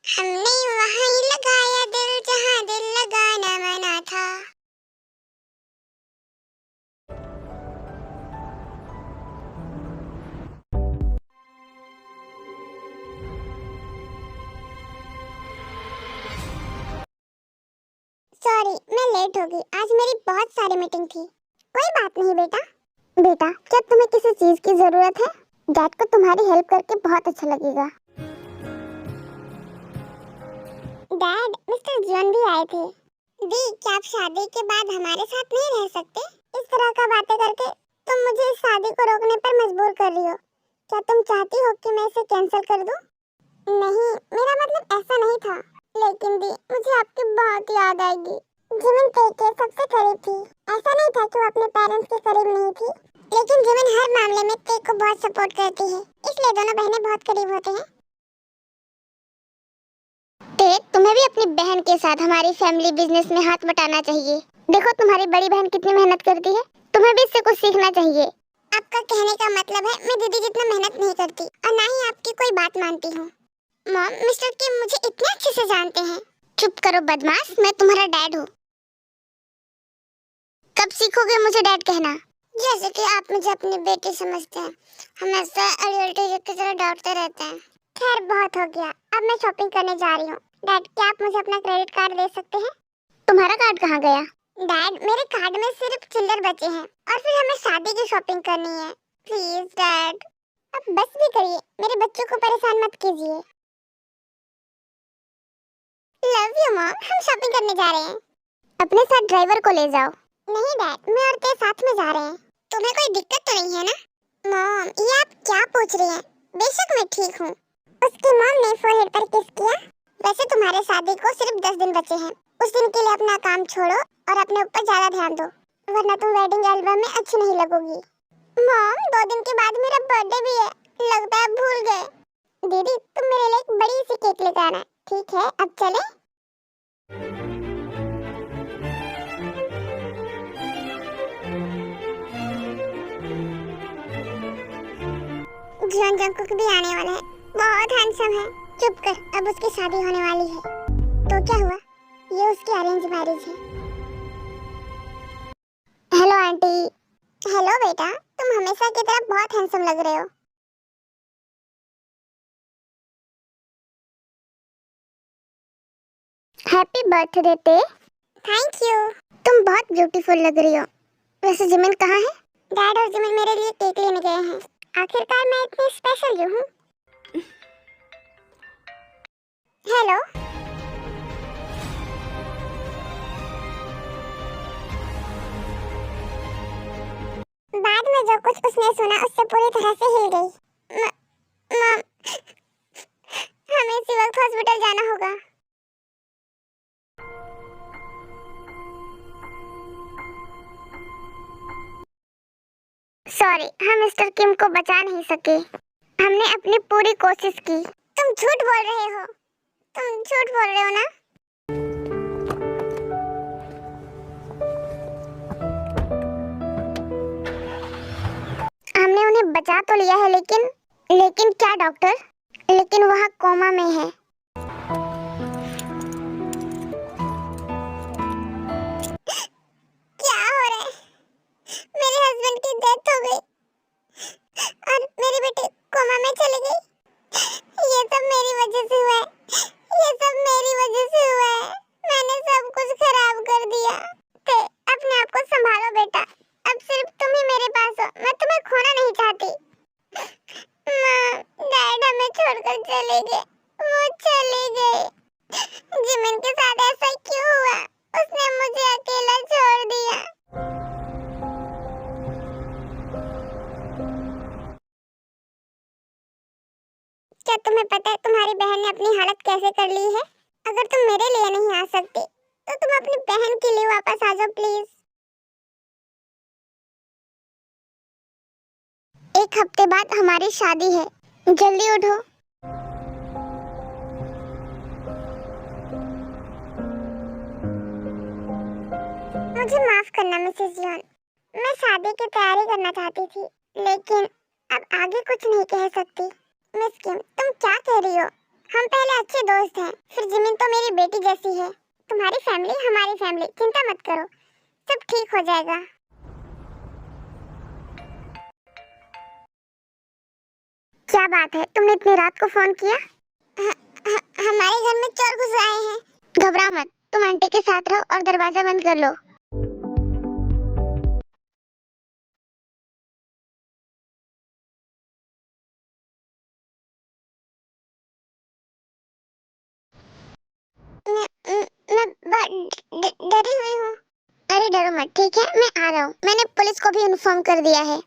हमने वहीं लगाया दिल जहां दिल लगाना मना था। सॉरी, मैं लेट हो गई। आज मेरी बहुत सारी मीटिंग थी। कोई बात नहीं बेटा। बेटा, क्या तुम्हें किसी चीज की जरूरत है? डैड को तुम्हारी हेल्प करके बहुत अच्छा लगेगा। डैड, मिस्टर जॉन भी आए थे। दी, क्या आप शादी के बाद हमारे साथ नहीं रह सकते? इस तरह का बातें करके तुम मुझे इस शादी को रोकने पर मजबूर कर रही हो। क्या तुम चाहती हो कि मैं इसे कैंसिल कर दूं? नहीं, मेरा मतलब ऐसा नहीं था। लेकिन दी, मुझे आपकी बहुत याद आएगी। जिमिन के सबसे करीब थी। ऐसा नहीं था कि वो अपने पेरेंट्स के करीब नहीं थी, लेकिन जिमिन हर मामले में ते को बहुत सपोर्ट करती है, इसलिए दोनों बहनें बहुत करीब होते हैं। ते, तुम्हें भी अपनी बहन के साथ हमारी फैमिली बिजनेस में हाथ बटाना चाहिए। देखो तुम्हारी बड़ी बहन कितनी मेहनत करती है, तुम्हें भी इससे कुछ सीखना चाहिए। आपका कहने का मतलब है मैं दीदी जितना मेहनत नहीं करती और ना ही आपकी कोई बात मानती हूँ। मॉम, मिस्टर किम मुझे इतने अच्छे से जानते हैं। चुप करो बदमाश, मैं तुम्हारा डैड हूँ। कब सीखोगे मुझे डैड कहना? जैसे कि आप मुझे अपनी बेटी समझते हैं, हमेशा अड़ियल की तरह डांटते रहते हैं। खैर, बहुत हो गया, अब मैं शॉपिंग करने जा रही हूँ। डैड, क्या आप मुझे अपना क्रेडिट कार्ड दे सकते हैं? तुम्हारा कार्ड कहाँ गया? डैड, मेरे कार्ड में सिर्फ चिल्लर बचे हैं और फिर हमें शादी की शॉपिंग करनी है। प्लीज डैड, अब बस भी करिए, मेरे बच्चों को परेशान मत कीजिए। लव यू मॉम, हम शॉपिंग करने जा रहे हैं। अपने साथ ड्राइवर को ले जाओ। नहीं डैड, मैं और तेरे साथ में जा रहे हैं। तुम्हें कोई दिक्कत तो नहीं है ना? मॉम, ये आप क्या पूछ रही हैं? बेशक मैं ठीक हूँ। उसकी मॉम ने फोरहेड पर किस किया। वैसे तुम्हारे शादी को सिर्फ 10 दिन बचे हैं। उस दिन के लिए अपना काम छोड़ो और अपने ऊपर ज्यादा ध्यान दो, वरना तुम वेडिंग एल्बम में अच्छी नहीं लगोगी। मॉम, 2 दिन के बाद मेरा बर्थडे भी है, लगता है भूल गए। दीदी, तुम मेरे लिए एक बड़ी सी केक लेकर आना। ठीक है, अब चले। जियोन जंगकुक भी आने वाला है, बहुत हैंडसम है। चुप कर, अब उसकी शादी होने वाली है। तो क्या हुआ, ये उसकी अरेंज मैरिज है। Hello aunty. हेलो बेटा, तुम हमेशा की तरह बहुत हैंडसम लग रहे हो। हैप्पी बर्थडे ते। Thank you. तुम बहुत ब्यूटीफुल लग रही हो। वैसे जिमिन कहाँ है? डैड और जिमिन मेरे लिए केक लेने गए हैं। आखिरकार मैं इतनी स्पेशल क्यों हूँ? हेलो। बाद में जो कुछ उसने सुना उससे पूरी तरह से हिल गई। मॉम, हमें इसी वक्त हॉस्पिटल जाना होगा। सॉरी, हम मिस्टर किम को बचा नहीं सके। हमने अपनी पूरी कोशिश की। तुम झूठ बोल रहे हो। तुम झूठ बोल रहे हो ना? हमने उन्हें बचा तो लिया है, लेकिन क्या डॉक्टर? लेकिन वह कोमा में है। क्या हो रहा है? मेरे हस्बैंड की डेथ हो गई और मेरी बेटी कोमा में चली गई। ये सब मेरी वजह से हुआ है। ये सब मेरी वजह से हुआ है। मैंने सब कुछ खराब कर दिया। ते, अपने आप को संभालो बेटा। अब सिर्फ तुम ही मेरे पास हो। मैं तुम्हें खोना नहीं चाहती। माँ, डैड हमें छोड़कर चले गए। वो चले गए। जिमिन के साथ ऐसा क्यों हुआ? उसने मुझे अकेला छोड़ दिया। क्या तुम्हें पता है तुम्हारी बहन ने अपनी हालत कैसे कर ली है? अगर तुम मेरे लिए नहीं आ सकती, तो तुम अपनी बहन के लिए वापस आ जाओ प्लीज। एक हफ्ते बाद हमारी शादी है, जल्दी उठो। मुझे माफ करना मिसेस जॉन, मैं शादी की तैयारी करना चाहती थी, लेकिन अब आगे कुछ नहीं कह सकती। मिस किम, तुम क्या कह रही हो? हम पहले अच्छे दोस्त हैं, फिर जिमिन तो मेरी बेटी जैसी है। तुम्हारी फैमिली हमारी फैमिली, चिंता मत करो, सब ठीक हो जाएगा। क्या बात है, तुमने इतनी रात को फोन किया? हमारे घर में चोर घुस आए हैं। घबराओ मत, तुम आंटी के साथ रहो और दरवाजा बंद कर लो। मैं डरी हुई हूँ। अरे डरो मत, ठीक है, मैं आ रहा हूँ। मैंने पुलिस को भी इन्फॉर्म कर दिया है।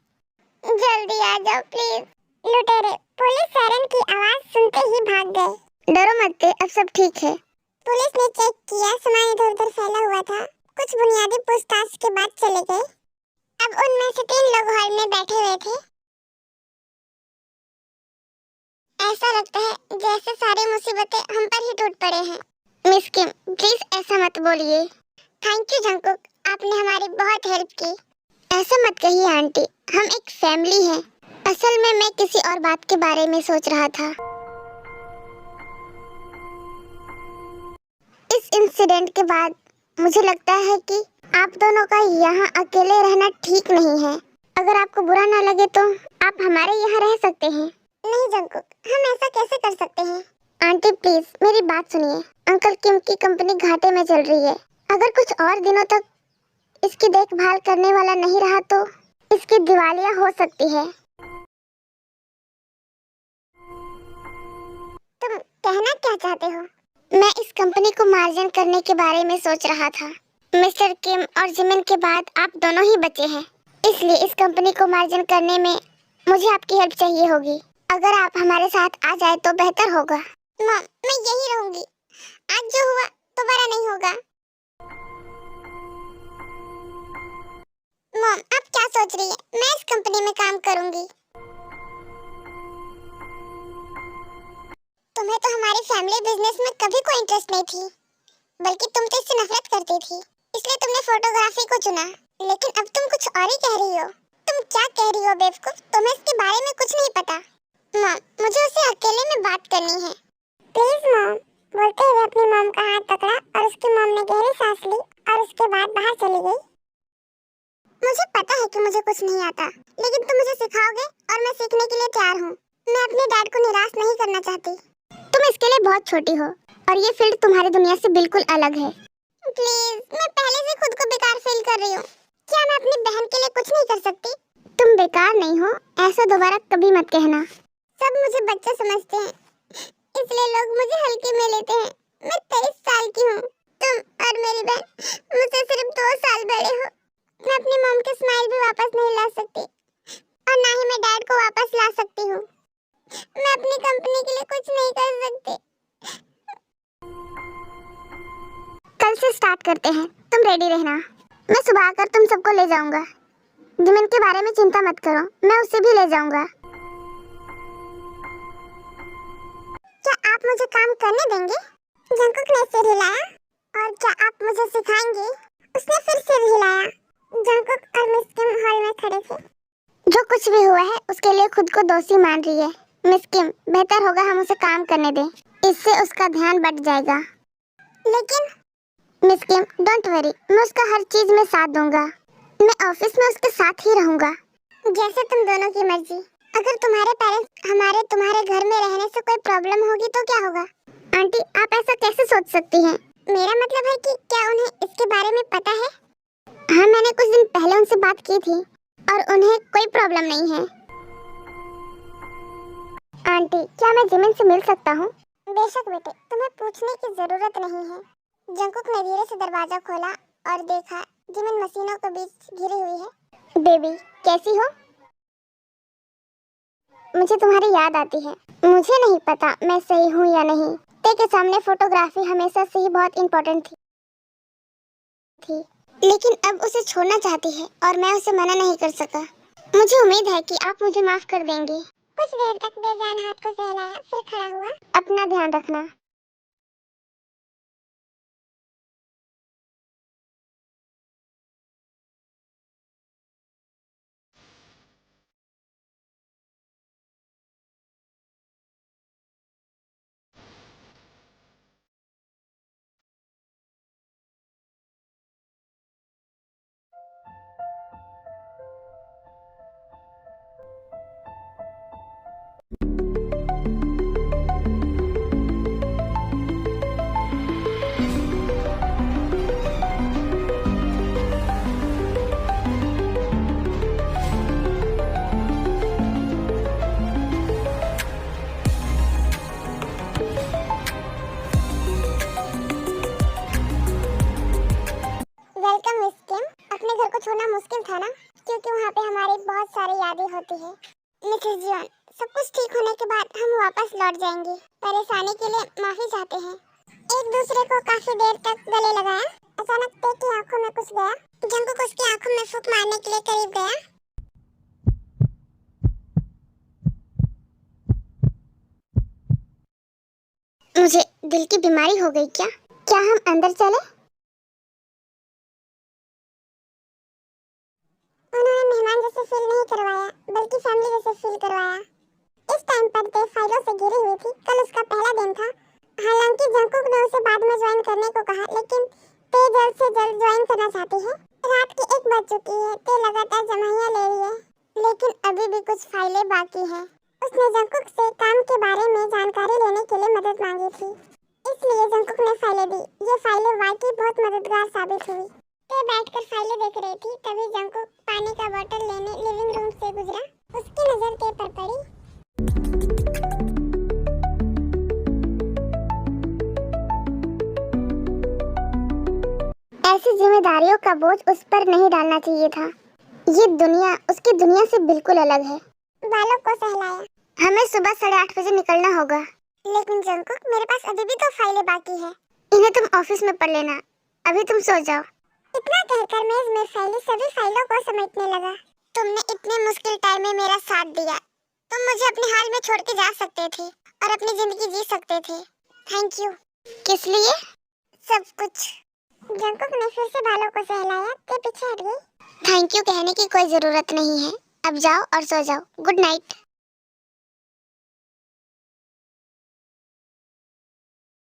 जल्दी आ जाओ प्लीज। लुटेरे पुलिस सायरन की आवाज सुनते ही भाग गए। डरो मत, अब सब ठीक है। पुलिस ने चेक किया, सामान इधर-उधर फैला हुआ था। कुछ बुनियादी पूछताछ के बाद चले गए। अब उनमें से 3 लोग हॉल में बैठे हुए थे। ऐसा लगता है जैसे सारी मुसीबतें हम पर ही टूट पड़े हैं। मिस किम, प्लीज ऐसा मत बोलिए। थैंक यू जंगकुक, आपने हमारी बहुत हेल्प की। ऐसा मत कहिए आंटी, हम एक फैमिली हैं। असल में मैं किसी और बात के बारे में सोच रहा था। इस इंसिडेंट के बाद मुझे लगता है कि आप दोनों का यहाँ अकेले रहना ठीक नहीं है। अगर आपको बुरा ना लगे तो आप हमारे यहाँ रह सकते हैं। नहीं जंगकुक, हम ऐसा कैसे कर सकते हैं? आंटी प्लीज मेरी बात सुनिए। अंकल किम की कंपनी घाटे में चल रही है। अगर कुछ और दिनों तक इसकी देखभाल करने वाला नहीं रहा तो इसकी दिवालिया हो सकती है। तुम कहना क्या चाहते हो? मैं इस कंपनी को मार्जिन करने के बारे में सोच रहा था। मिस्टर किम और जिमिन के बाद आप दोनों ही बचे हैं, इसलिए इस कंपनी को मार्जिन करने में मुझे आपकी हेल्प चाहिए होगी। अगर आप हमारे साथ आ जाए तो बेहतर होगा। मॉम, मैं यही रहूंगी। आज जो हुआ दोबारा नहीं होगा। मॉम, आप क्या सोच रही है? मैं इस कंपनी में काम करूंगी। तुम्हें तो हमारी फैमिली बिजनेस में कभी कोई इंटरेस्ट नहीं थी, बल्कि तुम तो इससे नफरत करती थी, इसलिए तुमने फोटोग्राफी को चुना। लेकिन अब तुम कुछ और ही कह रही हो। तुम क्या कह रही हो बेवकूफ? तुम्हें इसके बारे में कुछ नहीं पता। मॉम, मुझे उससे अकेले में बात करनी है। Please mom. बोलते हुए अपनी मॉम का हाथ पकड़ा और उसकी मॉम ने गहरी सांस ली और उसके बाद बाहर चली गई। मुझे पता है कि मुझे कुछ नहीं आता, लेकिन तुम मुझे सिखाओगे और मैं सीखने के लिए तैयार हूँ। मैं अपने डैड को निराश नहीं करना चाहती। तुम इसके लिए बहुत छोटी हो और ये फील्ड तुम्हारी दुनिया से बिल्कुल अलग है। प्लीज, मैं पहले से खुद को बेकार फील कर रही हूँ। क्या मैं अपनी बहन के लिए कुछ नहीं कर सकती? तुम बेकार नहीं हो, ऐसा दोबारा कभी मत कहना। सब मुझे बच्चा समझते हैं, इसलिए लोग मुझे हल्के में लेते हैं। मैं 23 साल की हूँ। तुम और मेरी बहन मुझसे सिर्फ 2 साल बड़े हो। मैं अपनी मॉम की स्माइल भी वापस नहीं ला सकती और ना ही मैं डैड को वापस ला सकती हूँ। मैं अपनी कंपनी के लिए कुछ नहीं कर सकती। कल से स्टार्ट करते हैं, तुम रेडी रहना। मैं सुबह आकर तुम सबको ले जाऊंगा। जिमिन के बारे में चिंता मत करो, मैं उसे भी ले जाऊंगा। क्या आप मुझे काम करने देंगे? जंगकुक ने सिर हिलाया। और क्या आप मुझे सिखाएंगे? उसने फिर सिर हिलाया। जंगकुक और मिस किम हॉल में खड़े थे। जो कुछ भी हुआ है उसके लिए खुद को दोषी मान रही है। मिस किम, बेहतर होगा हम उसे काम करने दें, इससे उसका ध्यान बट जाएगा। लेकिन मिस किम, डोंट वरी, मैं उसका हर चीज में साथ दूंगा। मैं ऑफिस में उसके साथ ही रहूंगा। जैसे तुम दोनों की मर्जी। अगर तुम्हारे पेरेंट्स हमारे तुम्हारे घर में रहने से कोई प्रॉब्लम होगी तो क्या होगा? आंटी, आप ऐसा कैसे सोच सकती हैं? मेरा मतलब है कि क्या उन्हें इसके बारे में पता है? हाँ, मैंने कुछ दिन पहले उनसे बात की थी और उन्हें कोई प्रॉब्लम नहीं है। आंटी, क्या मैं जिमिन से मिल सकता हूँ? बेशक बेटे, तुम्हें पूछने की जरूरत नहीं है। जंगकुक ने धीरे से दरवाजा खोला और देखा जिमिन मशीनों के बीच घिरी हुई है। बेबी, कैसी हो? मुझे तुम्हारी याद आती है। मुझे नहीं पता मैं सही हूँ या नहीं। तेरे सामने फोटोग्राफी हमेशा से ही बहुत इम्पोर्टेंट थी, लेकिन अब उसे छोड़ना चाहती है और मैं उसे मना नहीं कर सका। मुझे उम्मीद है कि आप मुझे माफ कर देंगे। कुछ देर तक बेजान हाथ को सहलाया, फिर खड़ा हुआ। अपना ध्यान रखना। मांगी। परेशानी के लिए माफी चाहते हैं। एक दूसरे को काफी देर तक गले लगाया। अचानक ते की आंखों में कुछ गया। जंकुक उसकी आंखों में फूंक मारने के लिए करीब गया। मुझे दिल की बीमारी हो गई क्या? क्या हम अंदर चले? उन्होंने मेहमान जैसे फील नहीं करवाया, बल्कि फैमिली जैसे फील करवाया। इस टाइम पर ते फाइलों से घिरी हुई थी। कल उसका पहला दिन था। हालांकि जंकुक ने उसे बाद में ज्वाइन करने को कहा, लेकिन ते जल्द से जल्द ज्वाइन करना चाहती है। रात की 1 बज चुकी है। ते लगातार जमाइयां ले रही है, लेकिन अभी भी कुछ फाइलें बाकी है। उसने जंकुक से काम के बारे में जानकारी लेने के लिए मदद मांगी थी, इसलिए जंकुक ने फाइलें दी। ये फाइलें वाकई बहुत मददगार साबित हुई। ते बैठकर फाइलें देख रही थी, तभी जंकुक पानी का बोतल लेने लिविंग रूम से गुजरा। उसकी नजर ते पर पड़ी। ऐसी जिम्मेदारियों का बोझ उस पर नहीं डालना चाहिए था। ये दुनिया उसकी दुनिया से बिल्कुल अलग है। बालों को सहलाया। हमें सुबह 8:30 बजे निकलना होगा। लेकिन जंकुक, मेरे पास अभी भी 2 फाइलें बाकी है। इन्हें तुम ऑफिस में पढ़ लेना। अभी तुम सो जाओ। इतना कहकर मेज में फैली सभी फाइलों को समेटने लगा। तुमने इतने मुश्किल टाइम में मेरा साथ दिया। तुम मुझे अपने हाल में छोड़ के जा सकते थे और अपनी जिंदगी जी सकते थे। Thank you. किस लिए? सब कुछ। जंकुक ने फिर से बालों को सहलाया। ते पीछे हट गई। थैंक यू कहने की कोई जरूरत नहीं है। अब जाओ और सो जाओ। Good night.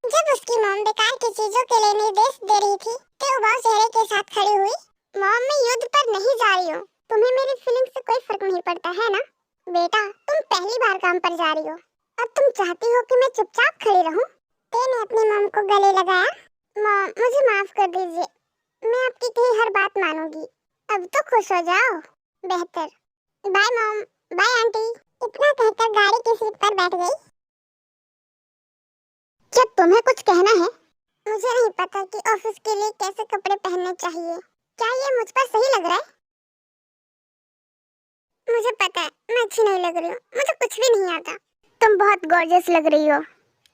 जब उसकी मॉम बेकार की चीजों के लिए निर्देश दे रही थी, ते उबाऊ चेहरे के साथ खड़ी हुई। मॉम, मैं युद्ध पर नहीं जा रही हूँ। तुम्हें मेरी फीलिंग से कोई फर्क नहीं पड़ता है ना? बेटा, तुम पहली बार काम पर जा रही हो और तुम चाहती हो कि मैं चुपचाप खड़ी रहूं? ते ने अपनी मॉम को गले लगाया। मॉम, मुझे माफ कर दीजिए। मैं आपकी कही हर बात मानूंगी। अब तो खुश हो जाओ। बेहतर। Bye mom. Bye aunty. इतना कहकर गाड़ी की सीट पर बैठ गई। क्या तुम्हें कुछ कहना है? मुझे नहीं पता कि ऑफिस के लिए कैसे कपड़े पहनने चाहिए। क्या ये मुझ पर सही लग रहा है? मुझे पता है मैं अच्छी नहीं लग रही हूँ। मुझे कुछ भी नहीं आता। तुम बहुत गॉर्जियस लग रही हो।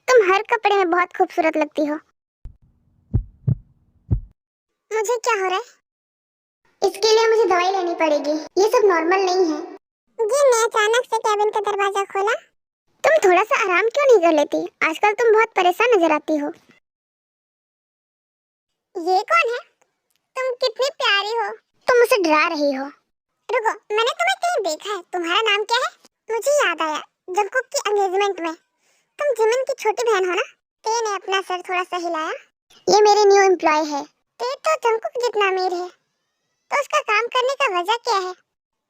तुम हर कपड़े में बहुत खूबसूरत लगती हो। मुझे क्या हो रहा है? इसके लिए मुझे दवाई लेनी पड़ेगी। ये सब नॉर्मल नहीं है। जी, मैं अचानक से कैबिन का दरवाजा खोला। तुम थोड़ा सा आराम क्यों नहीं कर लेती? आजकल तुम बहुत परेशान नजर आती हो। ये कौन है? तुम कितनी प्यारी हो। तुम मुझे डरा रही हो। रुको, मैंने तुम्हें कहीं देखा है। तुम्हारा नाम क्या है? मुझे याद आया, जंकुक की एंगेजमेंट में। तुम जिमिन की छोटी बहन हो ना? ते ने अपना सर थोड़ा सा हिलाया। ये मेरी न्यू एम्प्लॉय है। ते तो जंकुक जितना अमीर है, तो उसका काम करने का वजह क्या है?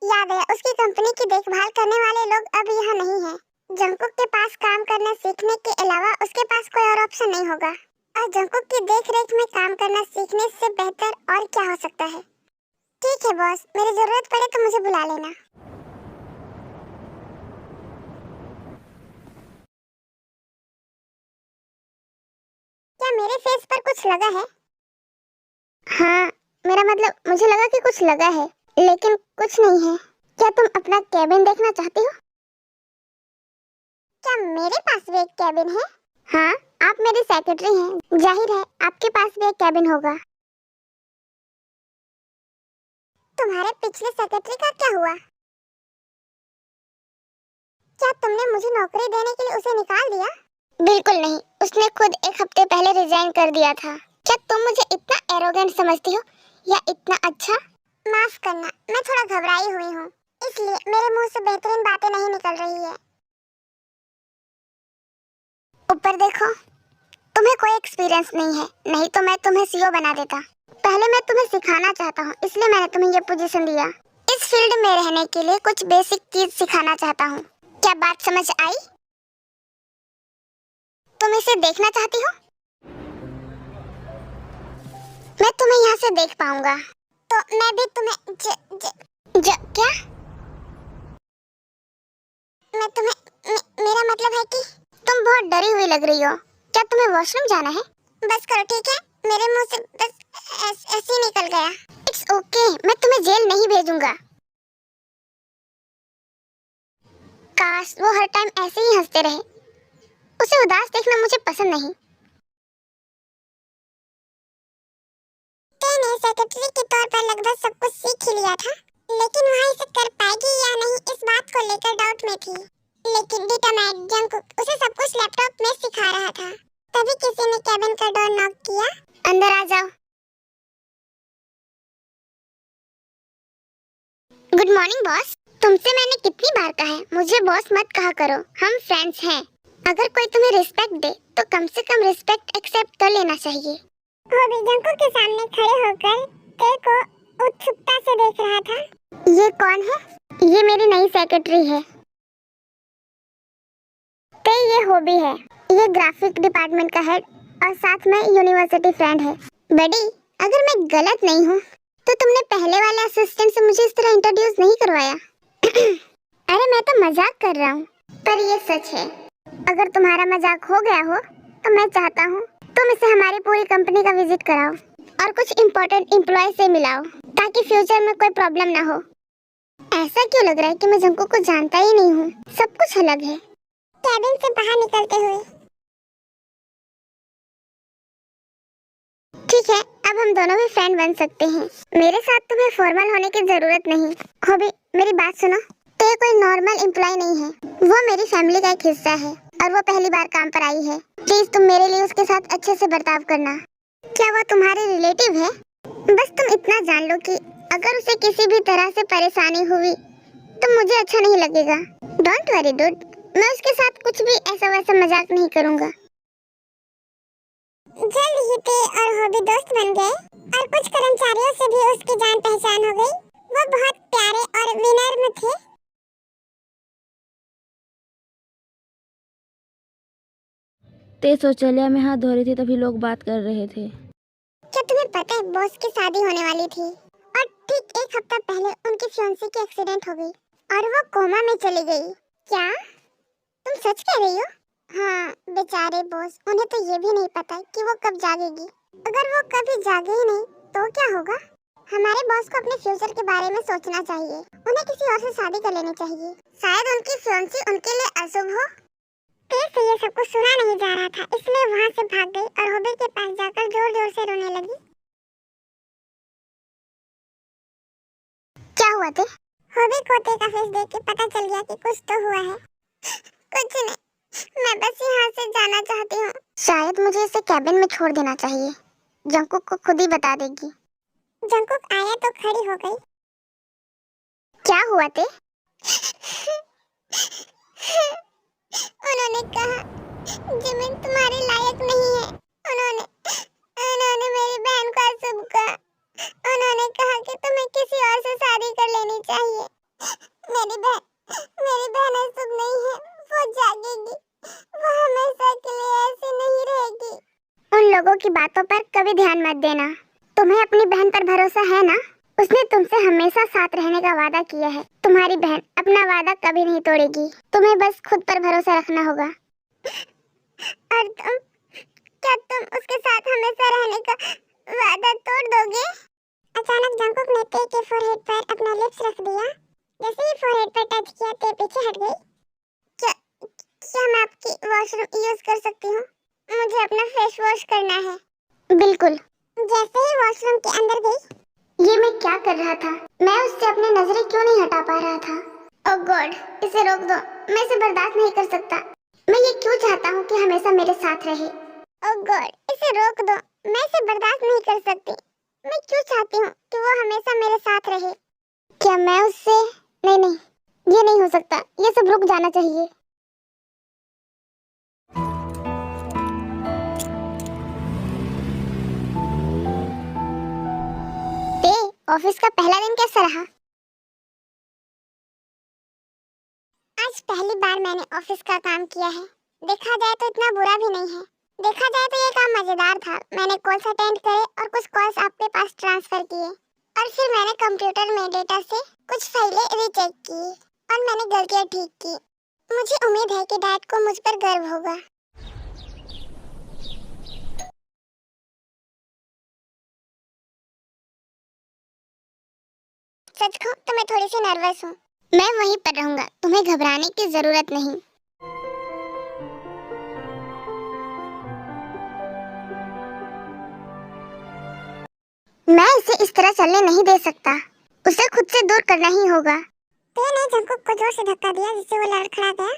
याद है, उसकी कंपनी की देखभाल करने वाले लोग अब यहाँ नहीं हैं। जंकुक के पास काम करना सीखने के अलावा उसके पास कोई और ऑप्शन नहीं होगा। और जंकुक की देखरेख में काम करना सीखने से बेहतर और क्या हो सकता है? ठीक है बॉस, मेरी जरूरत पड़े तो मुझे बुला लेना। क्या मेरे फेस पर कुछ लगा है? हाँ, मेरा मतलब मुझे लगा कि कुछ लगा है, लेकिन कुछ नहीं है। क्या तुम अपना कैबिन देखना चाहती हो? क्या मेरे पास भी एक कैबिन है? हाँ, आप मेरी सेक्रेटरी हैं। जाहिर है आपके पास भी एक कैबिन होगा। तुम्हारे पिछले सेक्रेटरी का क्या हुआ? क्या तुमने मुझे नौकरी देने के लिए उसे निकाल दिया? बिल्कुल नहीं, उसने खुद 1 हफ्ते पहले रिजाइन कर दिया था। क्या तुम मुझे इतना एरोगेंट समझती हो या इतना अच्छा? माफ करना, मैं थोड़ा घबराई हुई हूँ, इसलिए मेरे मुंह से बेहतरीन बातें नहीं निकल रही है। ऊपर देखो, तुम्हें कोई एक्सपीरियंस नहीं है, नहीं तो मैं तुम्हें सीईओ बना देता। पहले मैं तुम्हें सिखाना चाहता हूँ, इसलिए मैंने तुम्हें ये पोजीशन दिया। इस फील्ड में रहने के लिए कुछ बेसिक चीज सिखाना चाहता हूँ। क्या बात समझ आई? तुम इसे देखना चाहती हो? मैं तुम्हें यहाँ से देख पाऊंगा, तो मैं भी तुम्हें क्या? मैं तुम्हें मेरा मतलब है कि तुम बहुत डरी हुई लग रही हो। क्या तुम्हें वॉशरूम जाना है? बस करो, ठीक है? मेरे मुंह से बस ऐसे ही निकल गया। इट्स ओके, मैं तुम्हें जेल नहीं भेजूंगा। काश वो हर टाइम ऐसे ही हंसते रहे। उदास देखना मुझे पसंद नहीं। मैंने सेक्रेटरी के तौर पर लगभग सब कुछ सीख ही लिया था, लेकिन वहाँ इसे कर पाएगी या नहीं इस बात को लेकर डाउट में थी। लेकिन डिटरमाइंड जंगकुक उसे सब कुछ लैपटॉप में सिखा रहा था। तभी किसी ने कैबिन का डोर नॉक किया। अंदर आ जाओ। Good morning boss. तुमसे मैंने कितनी बार कहा है मुझे बॉस मत कहा करो, हम फ्रेंड्स हैं। अगर कोई तुम्हें रिस्पेक्ट दे तो कम से कम रिस्पेक्ट एक्सेप्ट कर लेना चाहिए। वो भी जंगकुक के सामने खड़े होकर ते को उत्सुकता से देख रहा था। ये कौन है? ये मेरी नई सेक्रेटरी है। ते ये हॉबी है। ये ग्राफिक डिपार्टमेंट का हेड और साथ में यूनिवर्सिटी फ्रेंड है। बड़ी, अगर मैं गलत नहीं हूँ तो तुमने पहले वाले असिस्टेंट से मुझे इस तरह इंट्रोड्यूस नहीं करवाया। अरे मैं तो मजाक कर रहा हूँ, पर ये सच है। अगर तुम्हारा मजाक हो गया हो तो मैं चाहता हूँ तुम इसे हमारी पूरी कंपनी का विजिट कराओ और कुछ इम्पोर्टेंट एम्प्लॉय से मिलाओ ताकि फ्यूचर में कोई प्रॉब्लम ना हो। ऐसा क्यों लग रहा है कि मैं जंगकुक को जानता ही नहीं हूँ? सब कुछ अलग है। कैबिन से बाहर निकलते हुए, ठीक है, अब हम दोनों भी फ्रेंड बन सकते हैं। मेरे साथ तुम्हें फॉर्मल होने की जरूरत नहीं। हॉबी, मेरी बात सुनो। तो ये कोई नॉर्मल एम्प्लॉय नहीं है, वो मेरी फैमिली का एक हिस्सा है और वो पहली बार काम पर आई है। प्लीज तुम मेरे लिए उसके साथ अच्छे से बर्ताव करना। क्या वो तुम्हारे रिलेटिव है? बस तुम इतना जान लो कि अगर उसे किसी भी तरह से परेशानी हुई तो मुझे अच्छा नहीं लगेगा। डोंट वरी डूड, मैं उसके साथ कुछ भी ऐसा वैसा मजाक नहीं करूँगा। जल्द ही ते और हॉबी दोस्त बन गए और कुछ कर्मचारियों से भी उसकी जान पहचान हो गई। वो बहुत प्यारे और विनम्र थे। ते शौचालय में हाथ धो रही थी तभी लोग बात कर रहे थे। क्या तुम्हें पता है बॉस की शादी होने वाली थी और ठीक एक हफ्ता पहले उनकी फियांसी की एक्सीडेंट हो गई और वो कोमा में चली गई। क्या तुम सच कह रही हो? हाँ, बेचारे बॉस, उन्हें तो ये भी नहीं पता कि वो कब जागेगी। अगर वो कभी जागे ही नहीं तो क्या होगा? हमारे बॉस को अपने फ्यूचर के बारे में सोचना चाहिए। उन्हें किसी और से शादी कर लेनी चाहिए। शायद उनकी फियांसी उनके लिए अशुभ हो। तेज से ये सब कुछ सुना नहीं जा रहा था, इसलिए वहाँ से भाग गई और हॉबी के पास जाकर जोर-जोर से रोने लगी। क्या हुआ थे? हॉबी को ते का फेस देख के पता चल गया कि कुछ तो हुआ है। कुछ नहीं, मैं बस यहाँ से जाना चाहती हूँ। शायद मुझे इसे कैबिन में छोड़ देना चाहिए। जंगकुक को खुद ही बता देगी। जंगकुक आया तो खड़ी हो गई। क्या हुआ थे? उन्होंने कहा जिमिन तुम्हारे लायक नहीं है। उन्होंने मेरी बहन को अशुभ कहा। उन्होंने कहा कि तुम्हें किसी और से शादी कर लेनी चाहिए। मेरी बहन अशुभ नहीं है, वो जागेगी। वो हमेशा के लिए ऐसी नहीं रहेगी। उन लोगों की बातों पर कभी ध्यान मत देना। तुम्हें अपनी बहन पर भरोसा है ना? उसने तुमसे हमेशा साथ रहने का वादा किया है। तुम्हारी बहन अपना वादा कभी नहीं तोड़ेगी। तुम्हें बस खुद पर भरोसा रखना होगा। और क्या तुम उसके साथ हमेशा रहने का वादा तोड़ दोगे? अचानक जंगकुक ने ते के फोरहेड पर अपना लिप्स रख दिया। जैसे ही फोरहेड पर टच किया, ते पीछे हट गई। क्या मैं आपकी वॉशरूम यूज कर सकती हूँ? मुझे अपना फेस वॉश करना है। बिल्कुल। जैसे ही वॉशरूम के अंदर गई, ये मैं क्या कर रहा था? मैं उससे अपनी नजरें क्यों नहीं हटा पा रहा था? ओह गॉड, इसे रोक दो। मैं इसे बर्दाश्त नहीं कर सकता। मैं ये क्यों चाहता हूँ कि हमेशा मेरे साथ रहे। ओह गॉड, इसे रोक दो। मैं इसे बर्दाश्त नहीं कर सकती। मैं क्यों चाहती हूँ कि वो हमेशा मेरे साथ रहे। क्या मैं उससे... नहीं, ये नहीं हो सकता। ये सब रुक जाना चाहिए। ऑफिस का पहला दिन कैसा रहा? आज पहली बार मैंने ऑफिस का काम किया है। देखा जाए तो इतना बुरा भी नहीं है। देखा जाए तो ये काम मजेदार था। मैंने कॉल्स अटेंड करे और कुछ कॉल्स आपके पास ट्रांसफर किए और फिर मैंने कंप्यूटर में डेटा से कुछ फाइलें रीचेक की और मैंने गलतियां ठीक की। मुझे उम्मीद है कि डैड को मुझ पर गर्व होगा। सच कहूं तो मैं थोड़ी सी नर्वस हूँ। मैं वहीं पर रहूंगा, तुम्हें घबराने की जरूरत नहीं। मैं इसे इस तरह चलने नहीं दे सकता। उसे खुद से दूर करना ही होगा। तेने जंकुक को जोर से धक्का दिया जिससे वो लड़खड़ा गया।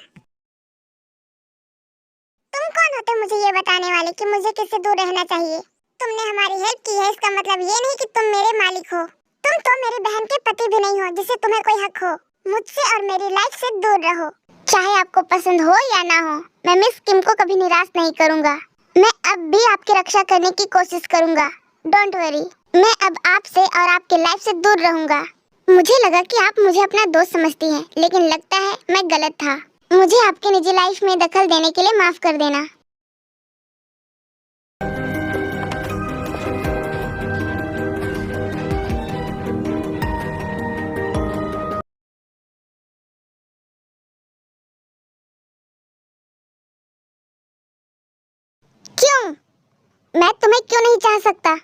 तुम कौन होते मुझे ये बताने वाले कि मुझे किससे दूर रहना चाहिए? तुमने हमारी हेल्प की है, इसका मतलब ये नहीं कि तुम मेरे मालिक हो। तुम तो मेरी बहन के पति भी नहीं हो जिसे तुम्हें कोई हक हो। मुझसे और मेरी लाइफ से दूर रहो। चाहे आपको पसंद हो या ना हो, मैं मिस किम को कभी निराश नहीं करूंगा। मैं अब भी आपकी रक्षा करने की कोशिश करूंगा। डोंट वरी, मैं अब आपसे और आपके लाइफ से दूर रहूंगा। मुझे लगा कि आप मुझे अपना दोस्त समझती हैं, लेकिन लगता है मैं गलत था। मुझे आपके निजी लाइफ में दखल देने के लिए माफ कर देना। क्यों? मैं तुम्हें क्यों नहीं चाह सकता?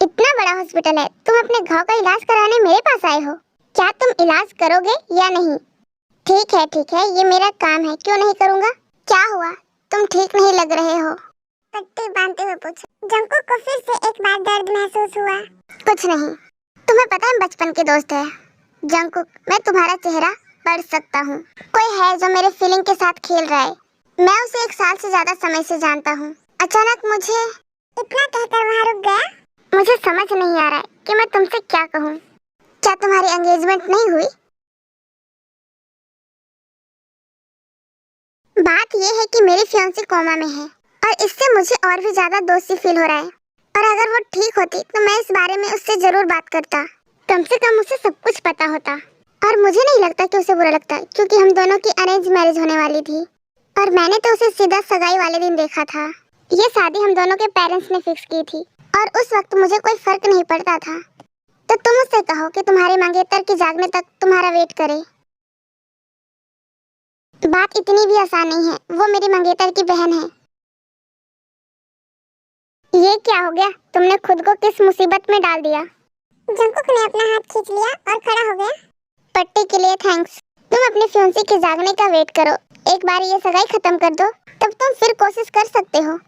इतना बड़ा हॉस्पिटल है, तुम अपने घाव का इलाज कराने मेरे पास आए हो। क्या तुम इलाज करोगे या नहीं? ठीक है, ये मेरा काम है, क्यों नहीं करूँगा। क्या हुआ? तुम ठीक नहीं लग रहे हो। पट्टी बांधते हुए पूछा। जंकुक को फिर से एक बार दर्द महसूस हुआ। कुछ नहीं, तुम्हें पता है बचपन के दोस्त है। जंकुक, मैं तुम्हारा चेहरा पढ़ सकता हूँ। कोई है जो मेरे फीलिंग के साथ खेल रहा है। मैं उसे 1 साल से ज्यादा समय से जानता हूँ। अचानक मुझे इतना कहकर वहाँ रुक गया। मुझे समझ नहीं आ रहा है कि मैं तुमसे क्या कहूँ। क्या तुम्हारी एंगेजमेंट नहीं हुई? बात ये है कि मेरी फियांसी कोमा में है और इससे मुझे और भी ज्यादा दोस्ती फील हो रहा है। और अगर वो ठीक होती तो मैं इस बारे में उससे जरूर बात करता। कम से कम उसे सब कुछ पता होता। और मुझे नहीं लगता कि उसे बुरा लगता, क्योंकि हम दोनों की अरेंज मैरिज होने वाली थी और मैंने तो उसे सीधा सगाई वाले दिन देखा था। ये शादी हम दोनों के पेरेंट्स ने फिक्स की थी और उस वक्त मुझे कोई फर्क नहीं पड़ता था। तो तुम उससे कहो कि तुम्हारे मंगेतर के जागने तक तुम्हारा वेट करे। बात इतनी भी आसान नहीं है, वो मेरी मंगेतर की बहन है। ये क्या हो गया? तुमने खुद को किस मुसीबत में डाल दिया? जंकुक ने अपना हाथ खींच लिया और खड़ा हो गया। पट्टी के लिए थैंक्स। तुम अपने फियांसी के जागने का वेट करो। एक बार ये सगाई खत्म कर दो, तब तुम फिर कोशिश कर सकते हो।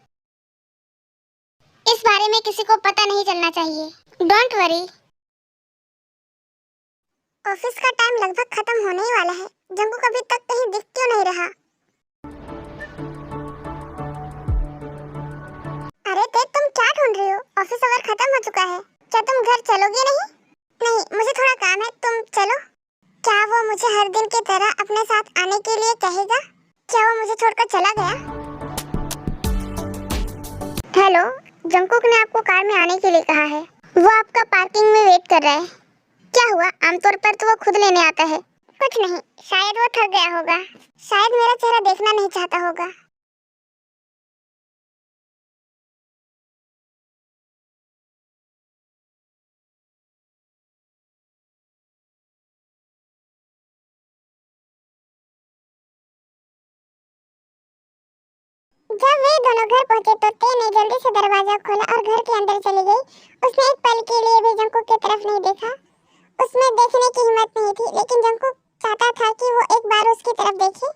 इस बारे में किसी को पता नहीं चलना चाहिए। Don't worry. ऑफिस का टाइम लगभग खत्म होने ही वाला है। जंकुक अभी तक कहीं दिख क्यों नहीं रहा? अरे ते, तुम क्या ढूंढ रही हो? ऑफिस अवर खत्म हो चुका है। क्या तुम घर चलोगे नहीं? नहीं, मुझे थोड़ा काम है, तुम चलो। क्या वो मुझे हर दिन की तरह अपने साथ आने के लिए कहेगा? क्या वो मुझे छोड़कर चला गया? हेलो, जंकुक ने आपको कार में आने के लिए कहा है। वो आपका पार्किंग में वेट कर रहा है। क्या हुआ? आमतौर पर तो वो खुद लेने आता है। कुछ नहीं, शायद वो थक गया होगा। शायद मेरा चेहरा देखना नहीं चाहता होगा। जब वे दोनों घर पहुंचे तो ते ने जल्दी से दरवाजा खोला और घर के अंदर चली गई। उसने एक पल के लिए भी जंकुक की तरफ नहीं देखा। उसमें देखने की हिम्मत नहीं थी, लेकिन जंकुक चाहता था कि वो एक बार उसकी तरफ देखे।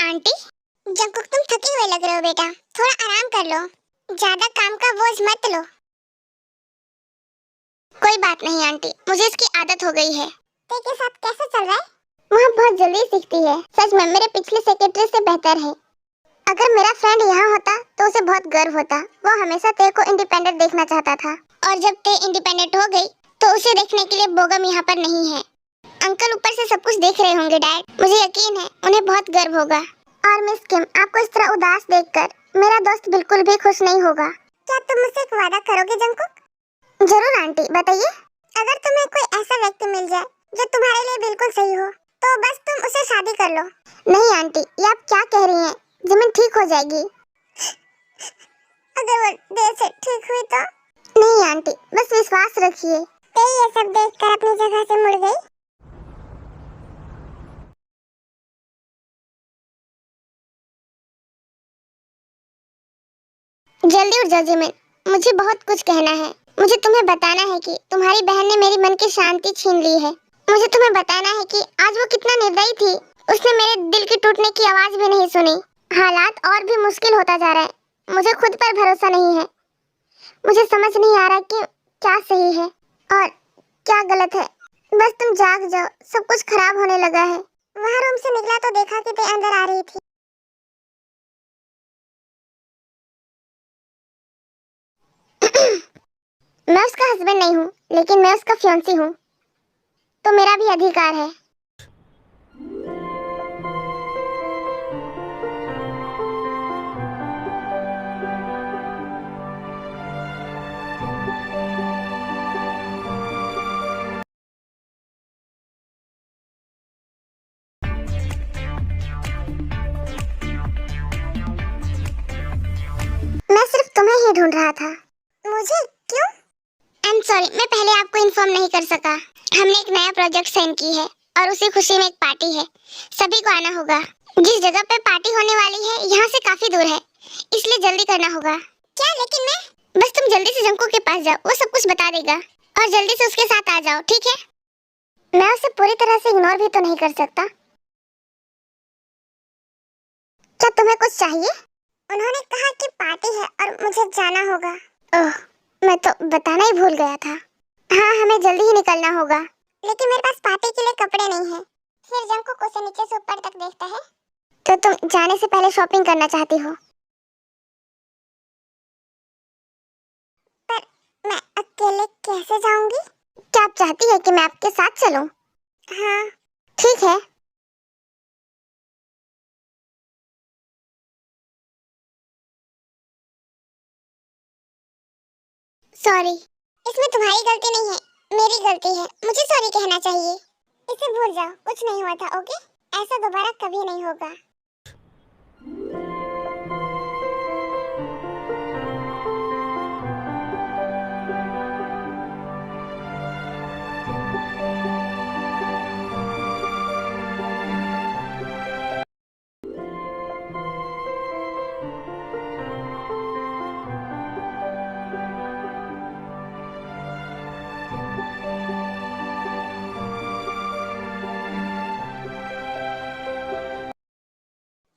आंटी, जंकुक तुम थके हुए लग रहे हो बेटा, थोड़ा आराम कर लो। ज्यादा काम का बोझ मत लो। कोई बात नहीं आंटी, मुझे इसकी आदत हो गई है। तेरे साथ कैसे चल रहा है? वहाँ बहुत जल्दी सीखती है। सच में मेरे पिछले सेक्रेटरी से बेहतर है। अगर मेरा फ्रेंड यहाँ होता तो उसे बहुत गर्व होता। वो हमेशा ते को इंडिपेंडेंट देखना चाहता था और जब ते इंडिपेंडेंट हो गई तो उसे देखने के लिए बोगम यहाँ पर नहीं है। अंकल ऊपर से सब कुछ देख रहे होंगे डैड। मुझे यकीन है उन्हें बहुत गर्व होगा। और मिस किम, आपको इस तरह उदास देखकर मेरा दोस्त बिल्कुल भी खुश नहीं होगा। क्या तुम मुझसे एक वादा करोगे जंकुक? जरूर आंटी, बताइए। अगर तुम्हें कोई ऐसा व्यक्ति मिल जाए जो तुम्हारे लिए बिल्कुल सही हो तो बस तुम उससे शादी कर लो। नहीं आंटी, ये आप क्या कह रही हैं? जमीन ठीक हो जाएगी। अगर वो देर से ठीक हुई तो? नहीं आंटी, बस विश्वास रखिए। ते ये सब देखकर अपनी जगह से मुड़ गई। जल्दी उठ जाओ जिमिन, मुझे बहुत कुछ कहना है। मुझे तुम्हें बताना है कि तुम्हारी बहन ने मेरी मन की शांति छीन ली है। मुझे तुम्हें बताना है कि आज वो कितना निर्दयी थी। उसने मेरे दिल की टूटने की आवाज भी नहीं सुनी। हालात और भी मुश्किल होता जा रहा है। मुझे खुद पर भरोसा नहीं है। मुझे समझ नहीं आ रहा कि क्या सही है और क्या गलत है। बस तुम जाग जाओ, सब कुछ खराब होने लगा है। वहाँ रूम से निकला तो देखा कि ते अंदर आ रही थी। मैं उसका हस्बैंड नहीं हूँ, लेकिन मैं उसका फियांसी हूँ, तो मेरा भी अधिकार है। मैं सिर्फ तुम्हें ही ढूंढ रहा था। मुझे क्यों? आई एम सॉरी, मैं पहले आपको इन्फॉर्म नहीं कर सका। हमने एक नया प्रोजेक्ट साइन की है और उसी खुशी में एक पार्टी है। सभी को आना होगा। जिस जगह पे पार्टी होने वाली है यहाँ से काफी दूर है, इसलिए जल्दी करना होगा। क्या? लेकिन मैं बस तुम जल्दी से जंको के पास जाओ, वो सब कुछ बता देगा और जल्दी से उसके साथ आ जाओ, ठीक है? मैं उसे पूरी तरह से इग्नोर भी तो नहीं कर सकता। क्या तुम्हें कुछ चाहिए? उन्होंने कहा कि पार्टी है और मुझे जाना होगा। ओह, मैं तो बताना ही भूल गया था। हाँ, हमें जल्दी ही निकलना होगा। लेकिन मेरे पास पार्टी के लिए कपड़े नहीं हैं। फिर जंको से नीचे से ऊपर तक देखता है। तो तुम जाने से पहले शॉपिंग करना चाहती हो? पर मैं अकेले कैसे जाऊंगी? क्या आप चाहती है कि मैं आपके साथ चलूं? हाँ, ठीक है। सॉरी, इसमें तुम्हारी गलती नहीं है, मेरी गलती है। मुझे सॉरी कहना चाहिए। इसे भूल जाओ, कुछ नहीं हुआ था, ओके? ऐसा दोबारा कभी नहीं होगा।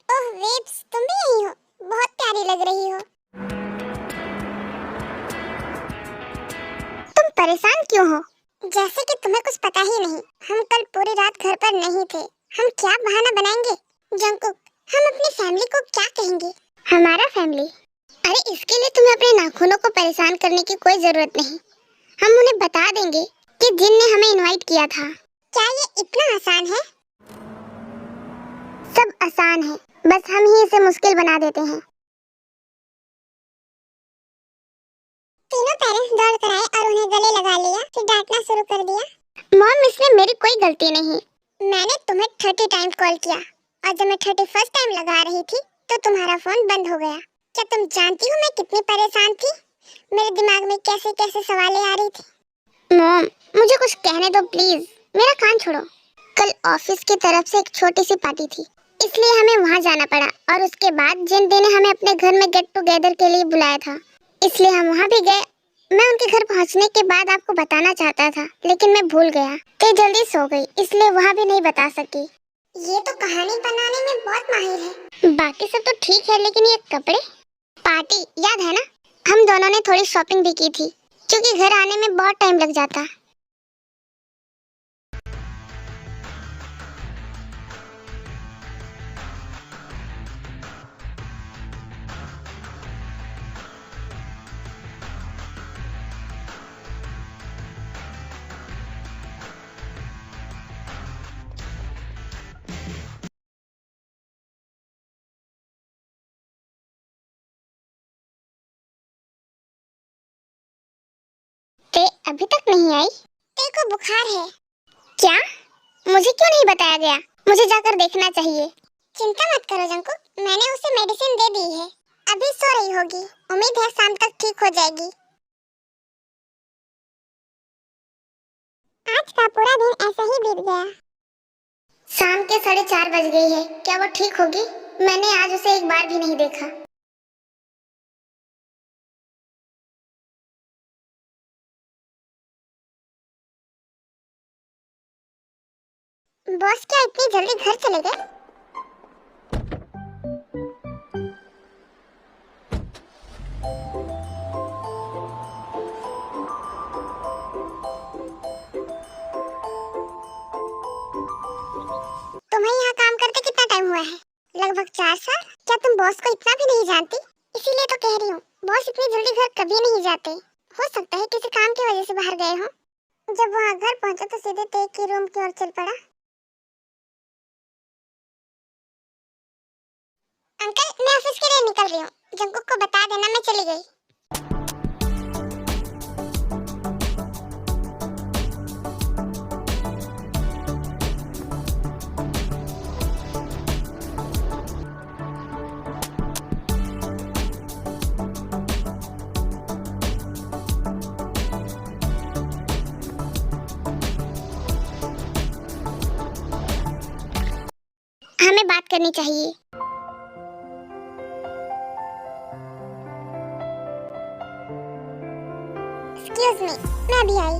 ओह वेब्स, तुम भी यही हो? बहुत प्यारी लग रही हो। तुम परेशान क्यों हो? जैसे कि तुम्हें कुछ पता ही नहीं। हम कल पूरी रात घर पर नहीं थे। हम क्या बहाना बनाएंगे? जंकुक, हम अपनी फैमिली को क्या कहेंगे? हमारा फैमिली? अरे इसके लिए तुम्हें अपने नाखूनों को परेशान करने की कोई जरूरत नहीं। हम उन्हें बता देंगे कि जिन ने हमें इनवाइट किया था। क्या ये इतना आसान है? सब आसान है, बस हम ही इसे मुश्किल बना देते हैं। तीनों पेरेंट्स दौड़ कर आए और उन्हें गले लगा लिया, फिर डांटना शुरू कर दिया। मॉम, इसमें मेरी कोई गलती नहीं। मैंने तुम्हें 30 टाइम कॉल किया और जब मैं 31st टाइम लगा रही थी तो तुम्हारा फोन बंद हो गया। क्या तुम जानती हो मैं कितनी परेशान थी? मेरे दिमाग में कैसे कैसे सवालें आ रही थी। मॉम, मुझे कुछ कहने दो प्लीज, मेरा कान छोड़ो। कल ऑफिस की तरफ से एक छोटी सी पार्टी थी, इसलिए हमें वहाँ जाना पड़ा और उसके बाद जिन ने हमें अपने घर में गेट टुगेदर के लिए बुलाया था, इसलिए हम वहाँ भी गए। मैं उनके घर पहुँचने के बाद आपको बताना चाहता था, लेकिन मैं भूल गया। ते जल्दी सो गई, इसलिए वहाँ भी नहीं बता सकी। ये तो कहानी बनाने में बहुत माहिर है। बाकी सब तो ठीक है, लेकिन ये कपड़े? पार्टी याद है ना? हम दोनों ने थोड़ी शॉपिंग भी की थी, क्योंकि घर आने में बहुत टाइम लग जाता। ते अभी तक नहीं आई? ते को बुखार है। क्या? मुझे क्यों नहीं बताया गया? मुझे जाकर देखना चाहिए। चिंता मत करो जंकुक, मैंने उसे मेडिसिन दे दी है। अभी सो रही होगी, उम्मीद है शाम तक ठीक हो जाएगी। आज का पूरा दिन ऐसे ही बीत गया। शाम के 4:30 बज गई है। क्या वो ठीक होगी? मैंने आज उसे एक बार भी नहीं देखा। बॉस क्या इतनी जल्दी घर चले गए? तुम्हें यहाँ काम करते कितना टाइम हुआ है? लगभग 4 साल। क्या तुम बॉस को इतना भी नहीं जानती? इसीलिए तो कह रही हूँ, बॉस इतनी जल्दी घर कभी नहीं जाते। हो सकता है किसी काम की वजह से बाहर गए हो। जब वहाँ घर पहुँचा तो सीधे तेज के रूम की ओर चल पड़ा। अंकल, मैं ऑफिस के लिए निकल रही हूँ। जंकुक को बता देना मैं चली गई। हमें बात करनी चाहिए। एक्सक्यूज मी, मैं अभी आई।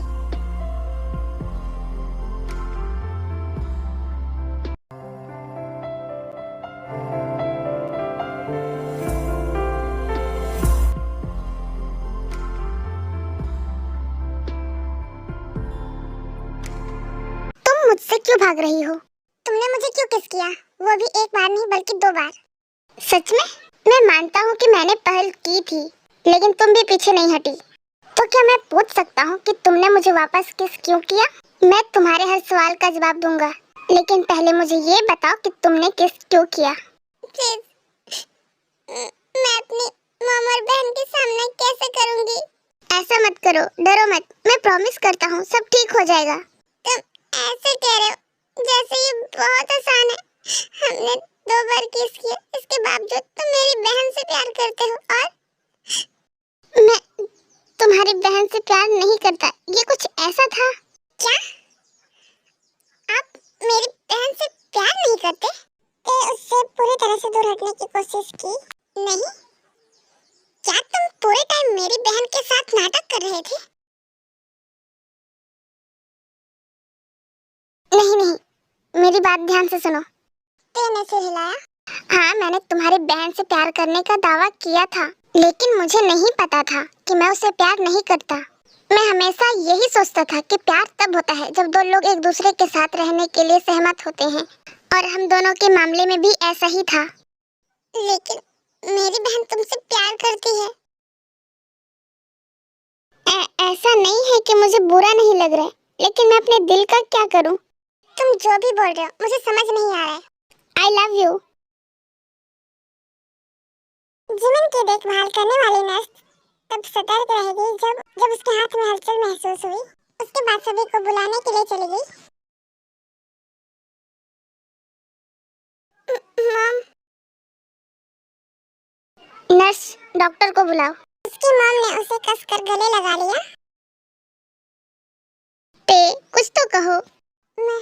तुम मुझसे क्यों भाग रही हो? तुमने मुझे क्यों किस किया? वो भी एक बार नहीं बल्कि 2 बार। सच में? मैं मानता हूँ कि मैंने पहल की थी, लेकिन तुम भी पीछे नहीं हटी। तो क्या मैं पूछ सकता हूँ कि तुमने मुझे वापस किस क्यों किया? मैं तुम्हारे हर सवाल का जवाब दूंगा, लेकिन पहले मुझे ये बताओ कि तुमने किस क्यों किया। प्लीज, मैं अपनी मॉम और बहन के सामने कैसे करूँगी? ऐसा मत करो, डरो मत। मैं प्रॉमिस करता हूँ सब ठीक हो जाएगा। तुम ऐसे कह रहे हो जैसे ये बहुत आसान है। हमने 2 बार किस किया, इसके बावजूद तुम मेरी बहन से प्यार करते हो और मैं तुम्हारी बहन से प्यार नहीं करता। ये कुछ ऐसा था क्या? आप मेरी बहन से प्यार नहीं करते? उससे पूरी तरह से दूर हटने की कोशिश की? नहीं। क्या तुम पूरे टाइम मेरी बहन के साथ नाटक कर रहे थे? नहीं, मेरी बात ध्यान से सुनो। तुमने सिर हिलाया? हाँ, मैंने तुम्हारी बहन से प्यार करने का दावा किया था, लेकिन मुझे नहीं पता था कि मैं उसे प्यार नहीं करता। मैं हमेशा यही सोचता था कि प्यार तब होता है जब 2 लोग एक दूसरे के साथ रहने के लिए सहमत होते हैं, और हम दोनों के मामले में भी ऐसा ही था। लेकिन मेरी बहन तुमसे प्यार करती है। ऐसा नहीं है कि मुझे बुरा नहीं लग रहा है, लेकिन मैं अपने दिल का क्या करूं? तुम जो भी बोल रहे हो मुझे समझ नहीं आ रहा है। I love you। जिमिन की देखभाल करने वाली नर्स तब सतर्क रहेगी जब उसके हाथ में हलचल महसूस हुई। उसके बाद सभी को बुलाने के लिए चली गई। मॉम। नर्स, डॉक्टर को बुलाओ। उसकी मॉम ने उसे कसकर गले लगा लिया। कुछ तो कहो। मैं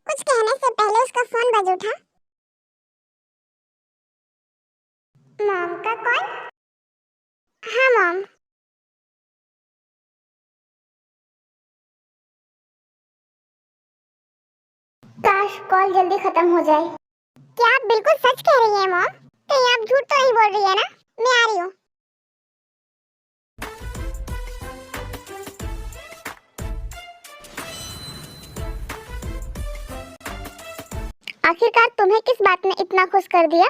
कुछ कहने से पहले उसका फोन बज उठा। मॉम का कॉल? हाँ मॉम। काश कॉल जल्दी खत्म हो जाए। क्या आप बिल्कुल सच कह रही हैं मॉम? कहीं आप झूठ तो नहीं बोल रही है ना? मैं आ रही हूँ। आखिरकार तुम्हें किस बात ने इतना खुश कर दिया?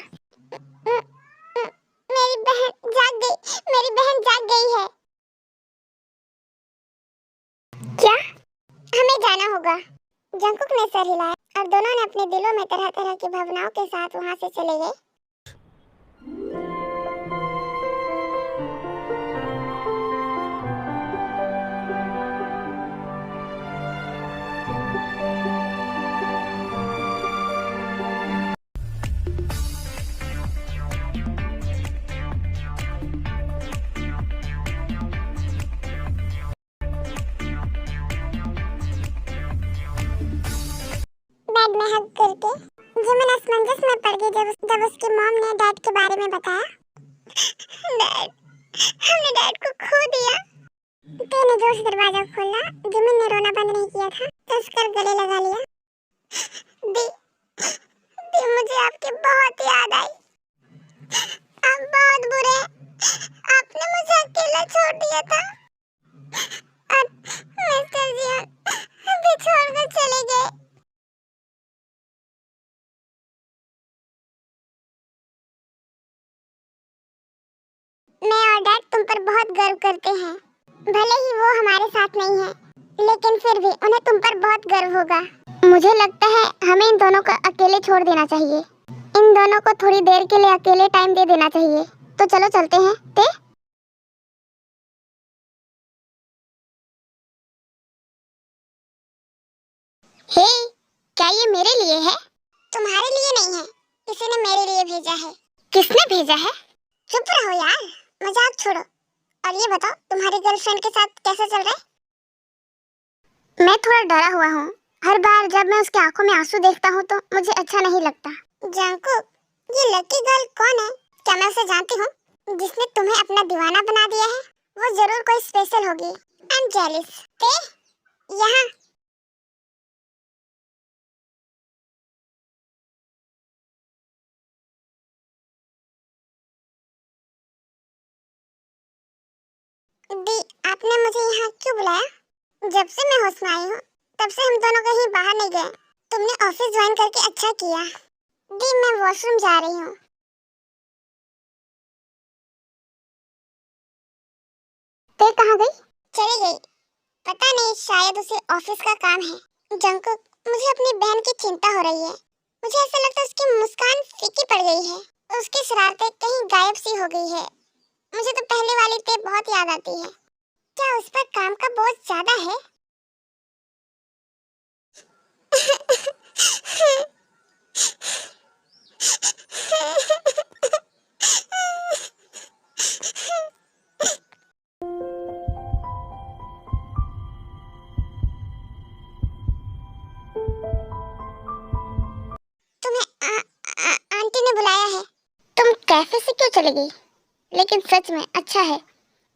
मेरी बहन जाग गई। मेरी बहन जाग गई है। क्या? हमें जाना होगा। जंकुक ने सर हिलाया और दोनों ने अपने दिलों में तरह तरह की भावनाओं के साथ वहां से चले गए। डैड के बारे में बताया? डैड, हमने डैड को खो दिया। तूने जोर से दरवाजा खोला, जिमिन ने रोना बंद नहीं किया था, कसकर गले लगा लिया। दी, दी मुझे आपकी बहुत याद आई। आप बहुत बुरे हैं। आपने मुझे अकेला छोड़ दिया था और मिस्टर जियोन भी छोड़कर चले गए। मैं और डैड तुम पर बहुत गर्व करते हैं। भले ही वो हमारे साथ नहीं है, लेकिन फिर भी उन्हें तुम पर बहुत गर्व होगा। मुझे लगता है हमें इन दोनों को अकेले छोड़ देना चाहिए। इन दोनों को थोड़ी देर के लिए अकेले टाइम दे देना चाहिए। तो चलो चलते हैं। ते हे, क्या ये मेरे लिए है? तुम्हारे लिए नहीं है, किसी ने मेरे लिए भेजा है। किसने भेजा है? चुप रहो यार, मजाक छोड़ो और ये बताओ तुम्हारी गर्लफ्रेंड के साथ कैसा चल रहा है? मैं थोड़ा डरा हुआ हूँ। हर बार जब मैं उसकी आंखों में आंसू देखता हूँ तो मुझे अच्छा नहीं लगता। जंकुक, ये लकी गर्ल कौन है? क्या मैं उसे जानती हूँ? जिसने तुम्हें अपना दीवाना बना दिया है? वो जरूर कोई स्पेशल होगी। I am jealous. ते यहाँ दी, आपने मुझे यहाँ क्यों बुलाया? जब से मैं होश में आई हूँ तब से हम दोनों कहीं बाहर नहीं गए। तुमने ऑफिस ज्वाइन करके अच्छा किया। दी, मैं वॉशरूम जा रही हूँ। ते कहाँ गई? चली गई। पता नहीं, शायद उसे ऑफिस का काम है। जंकुक, मुझे अपनी बहन की चिंता हो रही है। मुझे ऐसा लगता है उसकी मुस्कान फीकी पड़ गई है। उसकी शरारतें कहीं गायब सी हो गई है। मुझे तो पहले वाली ते बहुत याद आती है। क्या उस पर काम का बोझ ज्यादा है? आंटी ने बुलाया है। तुम कैफे से क्यों चली गई? लेकिन सच में अच्छा है।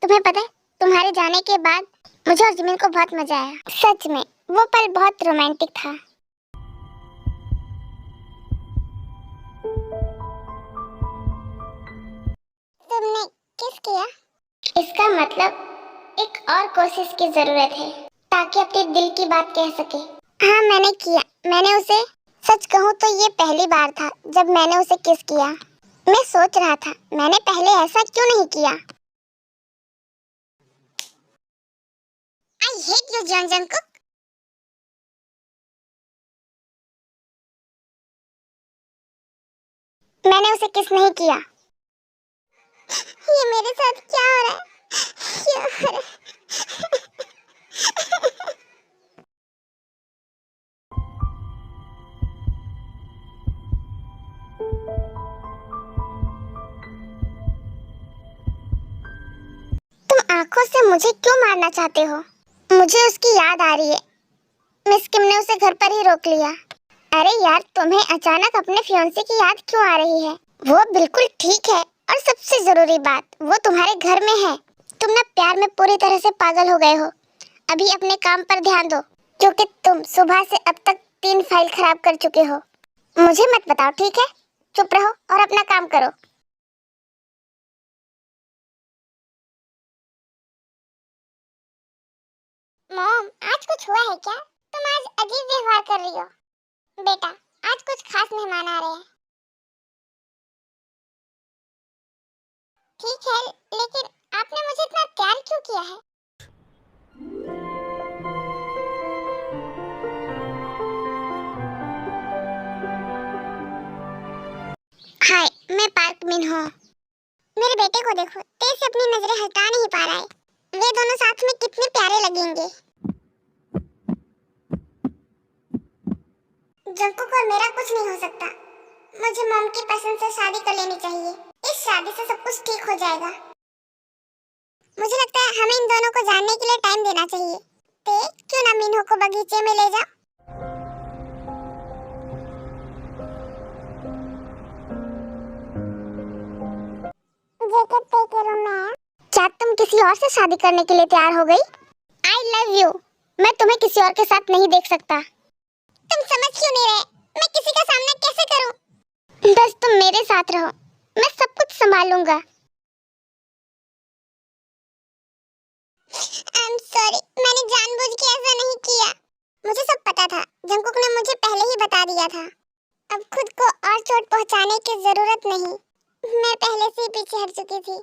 तुम्हें पता है, तुम्हारे जाने के बाद मुझे और जिमिन को बहुत मजा आया। सच में वो पल बहुत रोमांटिक था। तुमने किस किया? इसका मतलब एक और कोशिश की जरूरत है ताकि अपने दिल की बात कह सके। हाँ, मैंने किया। मैंने उसे, सच कहूँ तो ये पहली बार था जब मैंने उसे किस किया। मैं सोच रहा था मैंने पहले ऐसा क्यों नहीं किया। I hate you Jungkook. मैंने उसे किस नहीं किया। ये मेरे साथ क्या हो रहा है? क्या हो रहा है? तुम आंखों से मुझे क्यों मारना चाहते हो? मुझे उसकी याद आ रही है। मिस किम ने उसे घर पर ही रोक लिया। अरे यार, तुम्हें अचानक अपने फियांसे की याद क्यों आ रही है? वो बिल्कुल ठीक है और सबसे जरूरी बात, वो तुम्हारे घर में है। तुम ना प्यार में पूरी तरह से पागल हो गए हो। अभी अपने काम पर ध्यान दो, क्योंकि तुम सुबह से अब तक 3 फाइल खराब कर चुके हो। मुझे मत बताओ, ठीक है? चुप रहो और अपना काम करो। मॉम, आज कुछ हुआ है क्या? तुम आज अजीब व्यवहार कर रही हो। बेटा, आज कुछ खास मेहमान आ रहे हैं। ठीक है, लेकिन आपने मुझे इतना प्यार क्यों किया है? हाय, मैं पार्क मिन हूँ। मेरे बेटे को देखो, तेज से अपनी नजरें हटा नहीं पा रहा है। वे दोनों साथ में कितने प्यारे लगेंगे। जंकुक और मेरा कुछ नहीं हो सकता। मुझे मॉम की पसंद से शादी कर लेनी चाहिए। इस शादी से सब कुछ ठीक हो जाएगा। मुझे लगता है हमें इन दोनों को जानने के लिए टाइम देना चाहिए। ते, क्यों ना मिन्हो को बगीचे में ले जा? जैकेट पे के रूम में आया। क्या तुम किसी और से शादी करने के लिए तैयार हो गई? I love you. मैं तुम्हें किसी और के साथ नहीं देख सकता। तुम समझ क्यों नहीं रहे? मैं किसी का सामना कैसे करूं? बस तुम मेरे साथ रहो, मैं सब कुछ संभालूंगा। आई एम सॉरी, मैंने जानबूझ के ऐसा नहीं किया। मुझे सब पता था, जंगकुक ने मुझे पहले ही बता दिया था। अब खुद को और चोट पहुंचाने की जरूरत नहीं, मैं पहले से ही पीछे हट चुकी थी।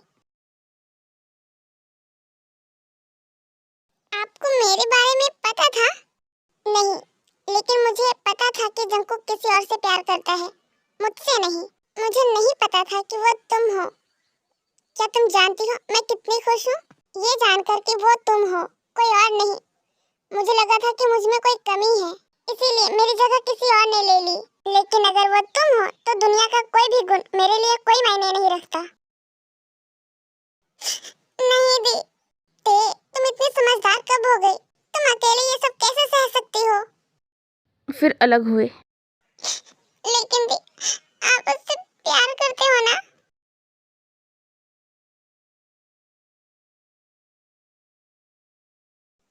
आपको मेरे बारे में पता था? नहीं, लेकिन मुझे पता था कि जंगकुक किसी और से प्यार करता है, मुझसे नहीं। मुझे नहीं पता था कि वो तुम हो। क्या तुम जानती हो मैं कितनी खुश हूँ ये जानकर कि वो तुम हो, कोई और नहीं। मुझे लगा था कि मुझ में कोई कमी है, इसीलिए मेरी जगह किसी और ने ले ली। लेकिन अगर वो तुम हो तो दुनिया का कोई भी गुण मेरे लिए कोई मायने नहीं रखता। नहीं दी, तुम इतनी समझदार कब हो गई? तुम अकेले ये सब कैसे सह सकती हो? फिर अलग हुए। लेकिन दी, आप उससे प्यार करते हो ना?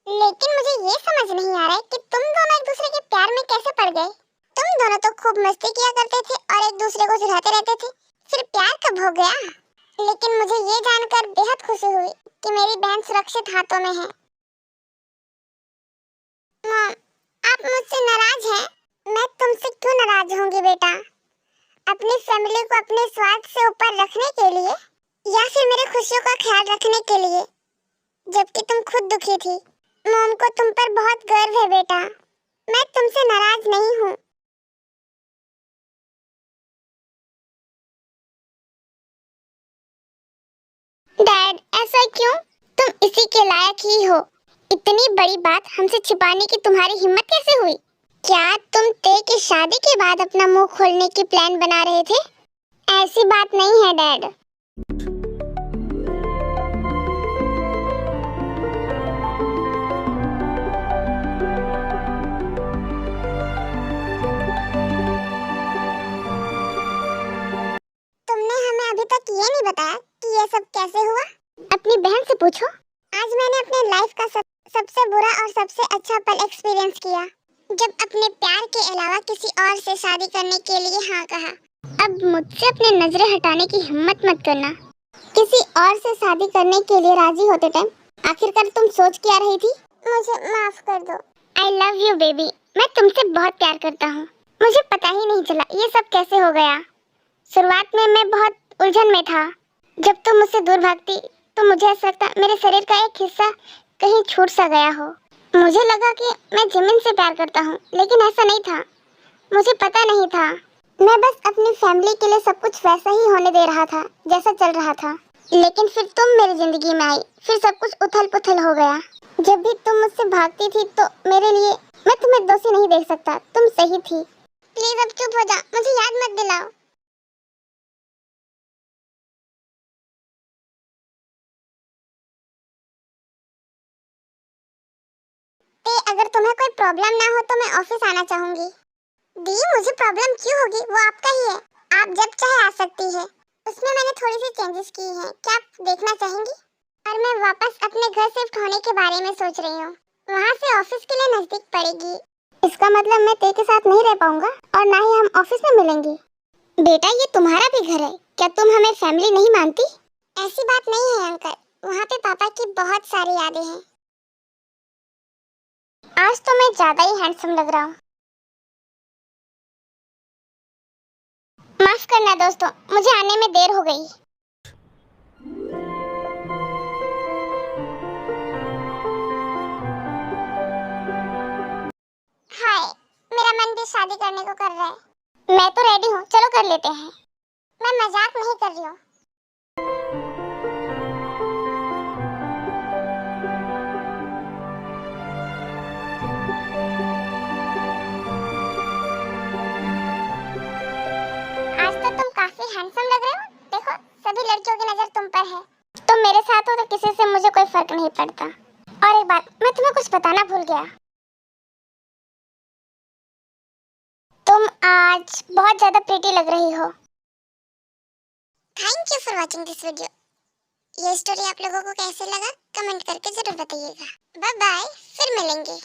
लेकिन मुझे ये समझ नहीं आ रहा है कि तुम दोनों एक दूसरे के प्यार में कैसे पड़ गए। तुम दोनों तो खूब मस्ती किया करते थे और एक दूसरे को चिढ़ाते रहते थे, फिर प्यार कब हो गया? लेकिन मुझे ये जानकर बेहद खुशी हुई कि मेरी बहन सुरक्षित हाथों में है। मॉम, आप मुझसे नाराज हैं? मैं तुमसे क्यों नाराज होंगी बेटा? अपनी फैमिली को अपने स्वार्थ से ऊपर रखने के लिए या फिर मेरी खुशियों का ख्याल रखने के लिए, जबकि तुम खुद दुखी थी। मॉम को तुम पर बहुत गर्व है बेटा, मैं तुमसे नाराज नहीं हूँ। डैड, ऐसा क्यों? तुम इसी के लायक ही हो। इतनी बड़ी बात हमसे छिपाने की तुम्हारी हिम्मत कैसे हुई? क्या तुम ते की शादी के बाद अपना मुंह खोलने की प्लान बना रहे थे? ऐसी बात नहीं है डैड। तुमने हमें अभी तक ये नहीं बताया कि ये सब कैसे हुआ। अपनी बहन से पूछो। आज मैंने अपने लाइफ का सबसे बुरा और सबसे अच्छा पल एक्सपीरियंस किया, जब अपने प्यार के अलावा किसी और से शादी करने के लिए हाँ कहा। अब मुझसे अपनी नजरें हटाने की हिम्मत मत करना। किसी और से शादी करने के लिए राजी होते टाइम आखिरकार तुम सोच क्या रही थी? मुझे माफ कर दो। आई लव यू बेबी, मैं तुमसे बहुत प्यार करता हूँ। मुझे पता ही नहीं चला ये सब कैसे हो गया। शुरुआत में मैं बहुत उलझन में था। जब तुम मुझसे दूर भागती तो मुझे ऐसा लगता मेरे शरीर का एक हिस्सा कहीं छूट सा गया हो। मुझे लगा कि मैं जिमिन से प्यार करता हूँ, लेकिन ऐसा नहीं था। मुझे पता नहीं था। मैं बस अपनी फैमिली के लिए सब कुछ वैसा ही होने दे रहा था जैसा चल रहा था। लेकिन फिर तुम मेरी जिंदगी में आई, फिर सब कुछ उथल पुथल हो गया। जब भी तुम मुझसे भागती थी तो मेरे लिए मैं तुम्हें दोषी नहीं देख सकता, तुम सही थी। प्लीज अब चुप हो जा, मुझे याद मत दिलाओ। अगर तुम्हें कोई प्रॉब्लम ना हो तो मैं ऑफिस आना चाहूंगी। दी, मुझे प्रॉब्लम क्यों होगी, वो आपका ही है। आप जब चाहे आ सकती है। उसमें मैंने थोड़ी सी चेंजेस की हैं, क्या आप देखना चाहेंगी? और मैं वापस अपने घर शिफ्ट होने के बारे में सोच रही हूँ। वहाँ से ऑफिस के लिए नजदीक पड़ेगी। इसका मतलब मैं ते के साथ नहीं रह पाऊंगा और ना ही हम ऑफिस में मिलेंगे। बेटा, ये तुम्हारा भी घर है, क्या तुम हमें फैमिली नहीं मानती? ऐसी बात नहीं है अंकल, वहाँ पे पापा की बहुत सारी यादें हैं। आज तो मैं ज्यादा ही हैंडसम लग रहा हूँ। माफ करना दोस्तों, मुझे आने में देर हो गई। हाय, मेरा मन भी शादी करने को कर रहा है। मैं तो रेडी हूँ, चलो कर लेते हैं। मैं मजाक नहीं कर रही हूँ। आज तो तुम काफी हैंडसम लग रहे हो। देखो, सभी लड़कियों की नजर तुम पर है। तुम मेरे साथ हो तो किसी से मुझे कोई फर्क नहीं पड़ता। और एक बात, मैं तुम्हें कुछ बताना भूल गया। तुम आज बहुत ज्यादा प्रीटी लग रही हो। Thank you for watching this video. ये स्टोरी आप लोगों को कैसे लगा कमेंट करके जरूर बताइएगा। बाय बाय, फिर मिलेंगे।